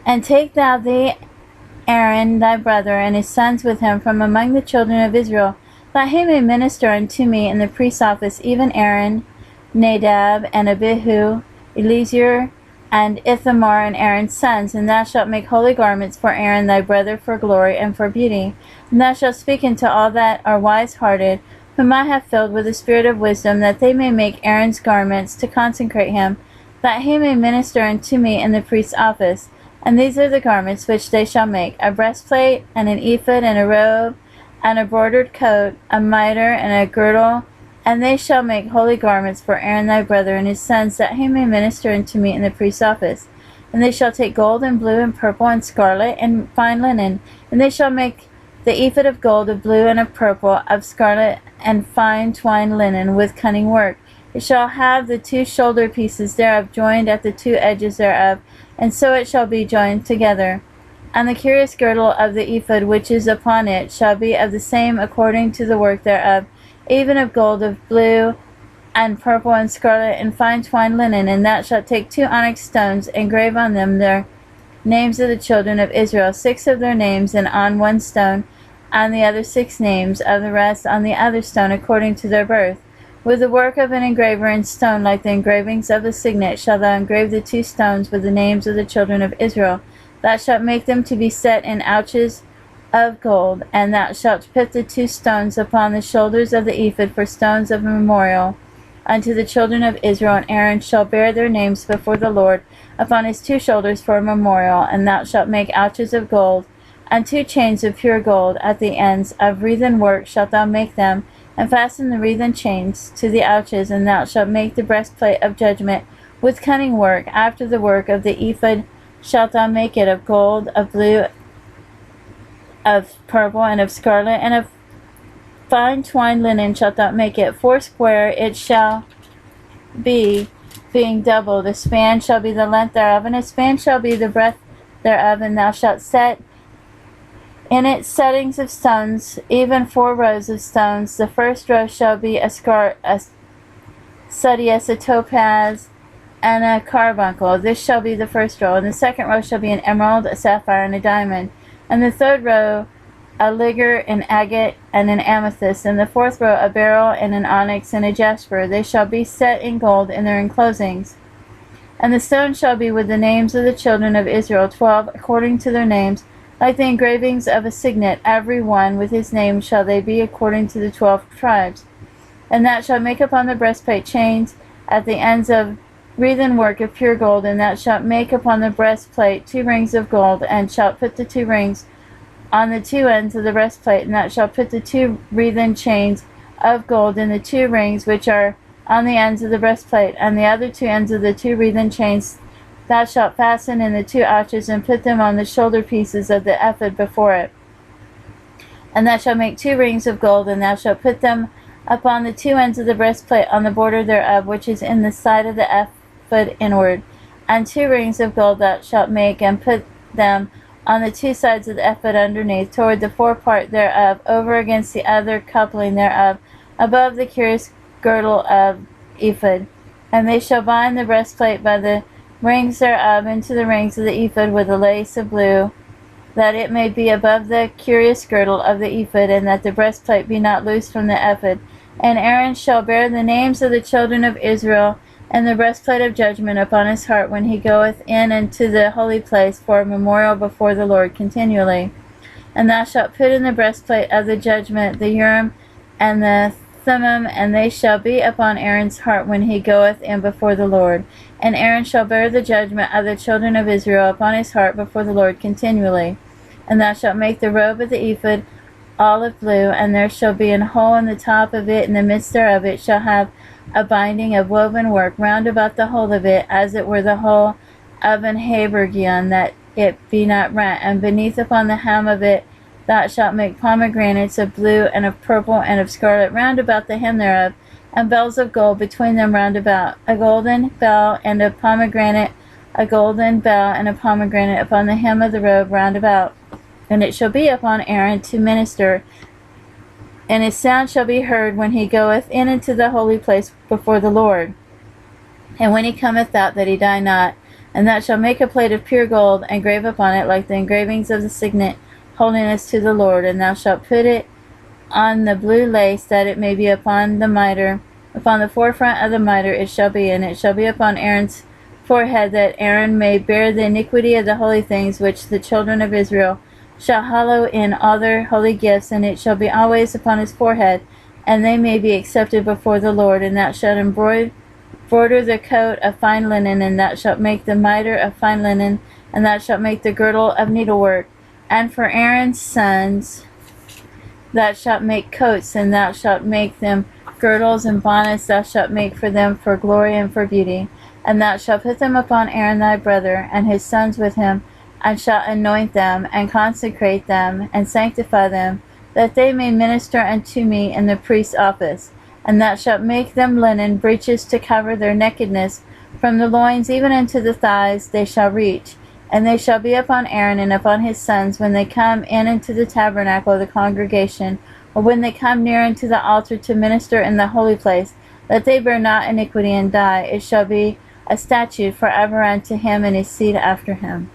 And take thou thee Aaron thy brother, and his sons with him, from among the children of Israel, that he may minister unto me in the priest's office, even Aaron, Nadab, and Abihu, Eleazar, and Ithamar, and Aaron's sons. And thou shalt make holy garments for Aaron thy brother, for glory and for beauty. And thou shalt speak unto all that are wise-hearted, whom I have filled with the spirit of wisdom, that they may make Aaron's garments to consecrate him, that he may minister unto me in the priest's office. And these are the garments which they shall make: a breastplate, and an ephod, and a robe, and a broidered coat, a mitre, and a girdle. And they shall make holy garments for Aaron thy brother and his sons, that he may minister unto me in the priest's office. And they shall take gold, and blue, and purple, and scarlet, and fine linen. And they shall make the ephod of gold, of blue, and of purple, of scarlet, and fine twined linen, with cunning work. It shall have the two shoulder pieces thereof joined at the two edges thereof, and so it shall be joined together. And the curious girdle of the ephod which is upon it shall be of the same according to the work thereof, even of gold, of blue, and purple, and scarlet, and fine twined linen. And thou shalt take 2 onyx stones, and grave on them their names of the children of Israel, 6 of their names, and on one stone, and the other 6 names of the rest on the other stone, according to their birth. With the work of an engraver in stone, like the engravings of a signet, shalt thou engrave the 2 stones with the names of the children of Israel. Thou shalt make them to be set in ouches of gold, and thou shalt put the 2 stones upon the shoulders of the ephod for stones of memorial unto the children of Israel. And Aaron shall bear their names before the Lord upon his 2 shoulders for a memorial. And thou shalt make ouches of gold, and 2 chains of pure gold at the ends of wreathen work shalt thou make them, and fasten the wreathen chains to the ouches. And thou shalt make the breastplate of judgment with cunning work. After the work of the ephod shalt thou make it: of gold, of blue, of purple, and of scarlet, and of fine twined linen shalt thou make it. 4 it shall be, being double. The span shall be the length thereof, and a span shall be the breadth thereof. And thou shalt set in it settings of stones, even 4 rows of stones. The first row shall be a sardius, a topaz, and a carbuncle. This shall be the first row. And the second row shall be an emerald, a sapphire, and a diamond. And the third row a ligure, an agate, and an amethyst. And the fourth row a beryl, and an onyx, and a jasper. They shall be set in gold in their enclosings. And the stone shall be with the names of the children of Israel, 12 according to their names, like the engravings of a signet. Every one with his name shall they be according to the 12 tribes. And thou shalt make upon the breastplate chains at the ends of wreathen work of pure gold. And thou shalt make upon the breastplate 2 rings of gold, and shalt put the 2 rings on the 2 ends of the breastplate. And thou shalt put the 2 wreathen chains of gold in the 2 rings which are on the ends of the breastplate, and the other 2 ends of the 2 wreathen chains thou shalt fasten in the 2 ouches, and put them on the shoulder pieces of the ephod before it. And thou shalt make 2 rings of gold, and thou shalt put them upon the 2 ends of the breastplate on the border thereof, which is in the side of the ephod inward. And 2 rings of gold thou shalt make, and put them on the 2 sides of the ephod underneath, toward the forepart thereof, over against the other coupling thereof, above the curious girdle of ephod. And they shall bind the breastplate by the rings thereof into the rings of the ephod with a lace of blue, that it may be above the curious girdle of the ephod, and that the breastplate be not loosed from the ephod. And Aaron shall bear the names of the children of Israel and the breastplate of judgment upon his heart when he goeth in into the holy place for a memorial before the Lord continually. And thou shalt put in the breastplate of the judgment the Urim and the Thummim, and they shall be upon Aaron's heart when he goeth in before the Lord. And Aaron shall bear the judgment of the children of Israel upon his heart before the Lord continually. And thou shalt make the robe of the ephod olive blue, and there shall be an hole in the top of it. In the midst thereof it shall have a binding of woven work round about the whole of it, as it were the whole of an habergeon, that it be not rent. And beneath upon the hem of it thou shalt make pomegranates of blue, and of purple, and of scarlet round about the hem thereof, and bells of gold between them round about, a golden bell and a pomegranate, a golden bell and a pomegranate upon the hem of the robe round about. And it shall be upon Aaron to minister, and his sound shall be heard when he goeth in into the holy place before the Lord. And when he cometh out, that he die not, And thou shalt make a plate of pure gold, and grave upon it like the engravings of the signet, holiness to the Lord. And thou shalt put it on the blue lace, that it may be upon the mitre. Upon the forefront of the mitre it shall be, and it shall be upon Aaron's forehead, that Aaron may bear the iniquity of the holy things which the children of Israel shall hallow in all their holy gifts, and it shall be always upon his forehead, and they may be accepted before the Lord. And thou shalt embroider the coat of fine linen, and thou shalt make the mitre of fine linen, and thou shalt make the girdle of needlework. And for Aaron's sons thou shalt make coats, and thou shalt make them girdles, and bonnets thou shalt make for them for glory and for beauty. And thou shalt put them upon Aaron thy brother, and his sons with him, and shalt anoint them, and consecrate them, and sanctify them, that they may minister unto me in the priest's office. And thou shalt make them linen breeches to cover their nakedness, from the loins even unto the thighs they shall reach. And they shall be upon Aaron and upon his sons when they come in into the tabernacle of the congregation, or when they come near unto the altar to minister in the holy place, that they bear not iniquity and die. It shall be a statute forever unto him and his seed after him.